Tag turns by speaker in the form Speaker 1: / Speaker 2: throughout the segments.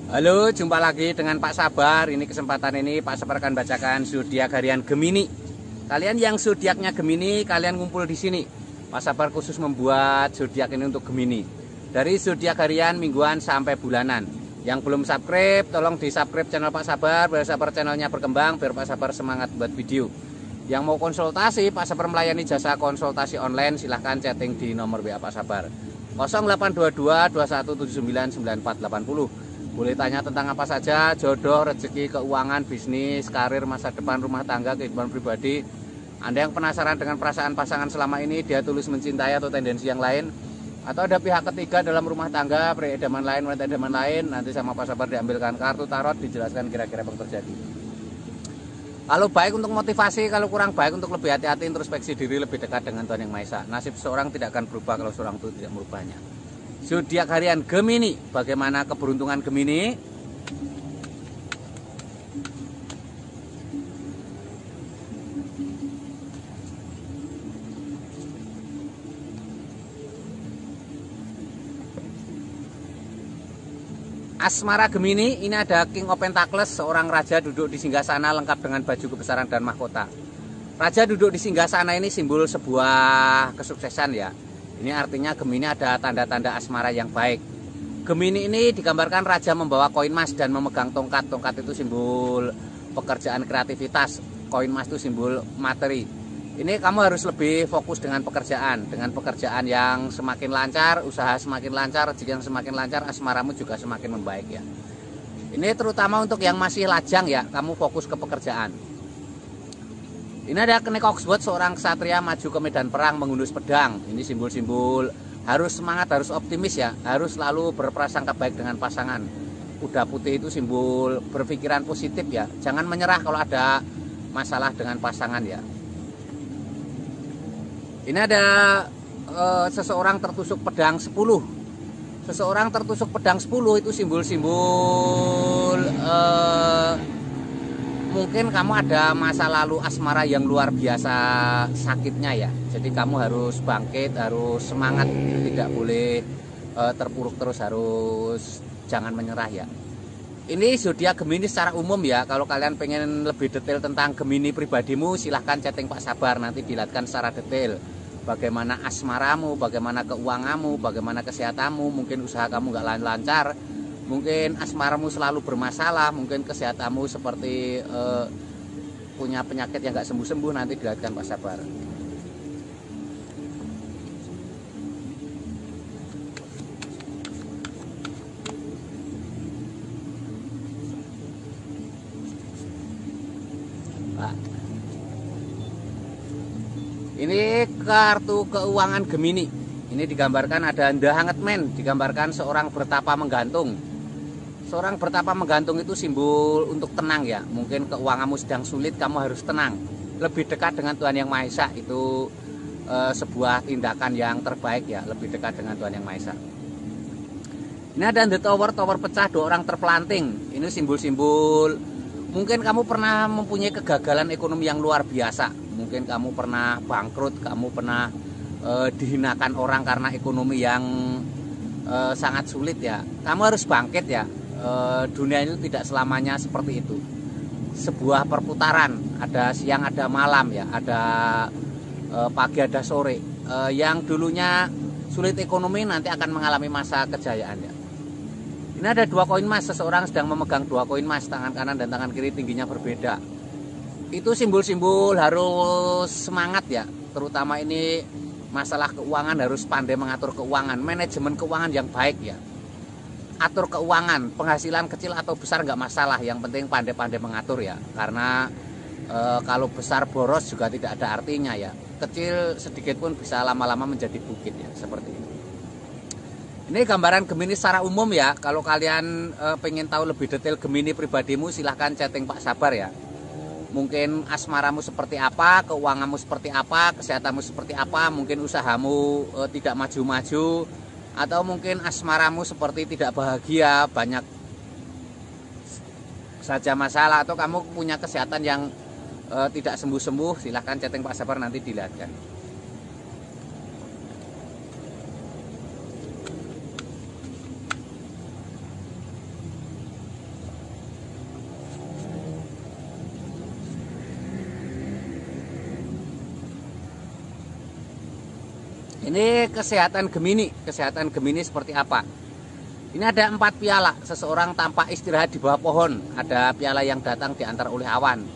Speaker 1: Halo, jumpa lagi dengan Pak Sabar. Ini kesempatan ini Pak Sabar akan bacakan zodiak harian Gemini. Kalian yang zodiaknya Gemini, kalian ngumpul di sini. Pak Sabar khusus membuat zodiak ini untuk Gemini. Dari zodiak harian, mingguan sampai bulanan. Yang belum subscribe, tolong di-subscribe channel Pak Sabar biar Sabar channelnya berkembang, biar Pak Sabar semangat buat video. Yang mau konsultasi, Pak Sabar melayani jasa konsultasi online, silahkan chatting di nomor WA Pak Sabar 0822 2179 9480. Boleh tanya tentang apa saja, jodoh, rezeki, keuangan, bisnis, karir, masa depan, rumah tangga, kehidupan pribadi. Anda yang penasaran dengan perasaan pasangan selama ini, dia tulus mencintai atau tendensi yang lain, atau ada pihak ketiga dalam rumah tangga, pria idaman lain, wanita idaman lain, nanti sama Pak Sabar diambilkan kartu tarot, dijelaskan kira-kira apa yang terjadi. Kalau baik untuk motivasi, kalau kurang baik untuk lebih hati-hati, introspeksi diri, lebih dekat dengan Tuhan Yang Maha Esa. Nasib seorang tidak akan berubah kalau seorang itu tidak merubahnya. Zodiak harian Gemini, bagaimana keberuntungan Gemini? Asmara Gemini, ini ada King of Pentacles, seorang raja duduk di singgasana lengkap dengan baju kebesaran dan mahkota. Raja duduk di singgasana ini simbol sebuah kesuksesan ya. Ini artinya Gemini ada tanda-tanda asmara yang baik. Gemini ini digambarkan raja membawa koin emas dan memegang tongkat. Tongkat itu simbol pekerjaan kreativitas. Koin emas itu simbol materi. Ini kamu harus lebih fokus dengan pekerjaan. Dengan pekerjaan yang semakin lancar, usaha semakin lancar, rezeki yang semakin lancar, asmaramu juga semakin membaik ya. Ini terutama untuk yang masih lajang ya, kamu fokus ke pekerjaan. Ini ada Kenek Oxford, seorang ksatria maju ke medan perang menghunus pedang. Ini simbol-simbol harus semangat, harus optimis ya, harus selalu berprasangka baik dengan pasangan. Kuda putih itu simbol berpikiran positif ya, jangan menyerah kalau ada masalah dengan pasangan ya. Ini ada seseorang tertusuk pedang 10. Seseorang tertusuk pedang 10 itu simbol-simbol mungkin kamu ada masa lalu asmara yang luar biasa sakitnya ya. Jadi kamu harus bangkit, harus semangat, tidak boleh terpuruk terus, harus jangan menyerah ya. Ini zodiak Gemini secara umum ya. Kalau kalian pengen lebih detail tentang Gemini pribadimu, silahkan chatting Pak Sabar, nanti dilihatkan secara detail. Bagaimana asmaramu, bagaimana keuanganmu, bagaimana kesehatanmu, mungkin usaha kamu nggak lancar, mungkin asmaramu selalu bermasalah, mungkin kesehatanmu seperti punya penyakit yang nggak sembuh-sembuh, nanti dilihatkan Pak Sabar. Pak. Ini kartu keuangan Gemini. Ini digambarkan ada The Hanged Man, digambarkan seorang bertapa menggantung. Seorang bertapa menggantung itu simbol untuk tenang ya. Mungkin keuanganmu sedang sulit, kamu harus tenang. Lebih dekat dengan Tuhan Yang Maha Esa itu sebuah tindakan yang terbaik ya. Lebih dekat dengan Tuhan Yang Maha Esa. Ini ada The Tower, tower pecah, 2 orang terpelanting. Ini simbol-simbol mungkin kamu pernah mempunyai kegagalan ekonomi yang luar biasa. Mungkin kamu pernah bangkrut, kamu pernah dihinakan orang karena ekonomi yang sangat sulit ya. Kamu harus bangkit ya. Dunia itu tidak selamanya seperti itu. Sebuah perputaran, ada siang ada malam ya, ada pagi ada sore. Yang dulunya sulit ekonomi nanti akan mengalami masa kejayaan ya. Ini ada 2 koin emas, seseorang sedang memegang 2 koin emas, tangan kanan dan tangan kiri tingginya berbeda. Itu simbol-simbol harus semangat ya, terutama ini masalah keuangan, harus pandai mengatur keuangan, manajemen keuangan yang baik ya. Atur keuangan, penghasilan kecil atau besar nggak masalah, yang penting pandai-pandai mengatur ya. Karena kalau besar boros juga tidak ada artinya ya. Kecil sedikit pun bisa lama-lama menjadi bukit ya, seperti ini. Ini gambaran Gemini secara umum ya. Kalau kalian pengen tahu lebih detail Gemini pribadimu, silahkan chatting Pak Sabar ya. Mungkin asmaramu seperti apa, keuanganmu seperti apa, kesehatanmu seperti apa, mungkin usahamu tidak maju-maju, atau mungkin asmaramu seperti tidak bahagia, banyak saja masalah, atau kamu punya kesehatan yang tidak sembuh-sembuh, silahkan chatting Pak Sabar, nanti dilihatkan. Ini kesehatan Gemini. Kesehatan Gemini seperti apa? Ini ada 4 piala. Seseorang tampak istirahat di bawah pohon. Ada piala yang datang diantar oleh awan.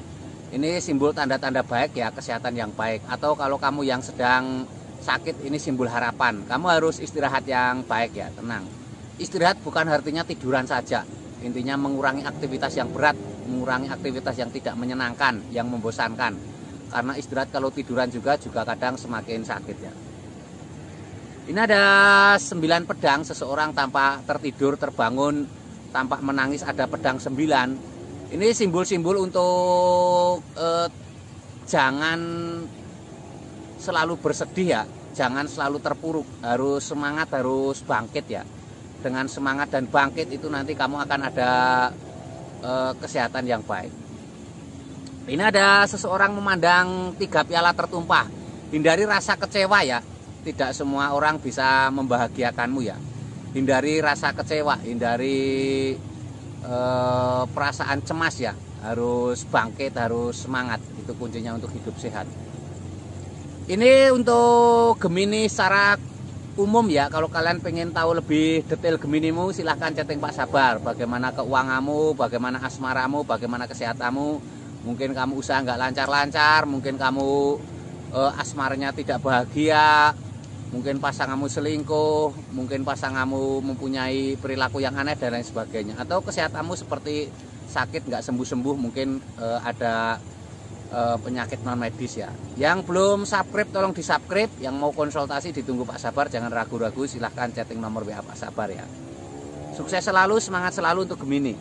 Speaker 1: Ini simbol tanda-tanda baik ya, kesehatan yang baik. Atau kalau kamu yang sedang sakit, ini simbol harapan. Kamu harus istirahat yang baik ya, tenang. Istirahat bukan artinya tiduran saja. Intinya mengurangi aktivitas yang berat, mengurangi aktivitas yang tidak menyenangkan, yang membosankan. Karena istirahat kalau tiduran juga kadang semakin sakit ya. Ini ada 9 pedang. Seseorang tampak tertidur, terbangun, tampak menangis, ada pedang 9. Ini simbol-simbol untuk jangan selalu bersedih ya, jangan selalu terpuruk, harus semangat, harus bangkit ya. Dengan semangat dan bangkit itu nanti kamu akan ada kesehatan yang baik. Ini ada seseorang memandang 3 piala tertumpah. Hindari rasa kecewa ya. Tidak semua orang bisa membahagiakanmu ya. Hindari rasa kecewa, hindari perasaan cemas ya. Harus bangkit, harus semangat. Itu kuncinya untuk hidup sehat. Ini untuk Gemini secara umum ya. Kalau kalian pengen tahu lebih detail Geminimu, silahkan chatting Pak Sabar. Bagaimana keuanganmu, bagaimana asmaramu, bagaimana kesehatanmu. Mungkin kamu usaha nggak lancar-lancar, mungkin kamu asmaranya tidak bahagia, mungkin pasanganmu selingkuh, mungkin pasanganmu mempunyai perilaku yang aneh dan lain sebagainya. Atau kesehatanmu seperti sakit nggak sembuh-sembuh, mungkin ada penyakit non medis ya. Yang belum subscribe tolong di subscribe. Yang mau konsultasi ditunggu Pak Sabar, jangan ragu-ragu, silahkan chatting nomor WA Pak Sabar ya. Sukses selalu, semangat selalu untuk Gemini.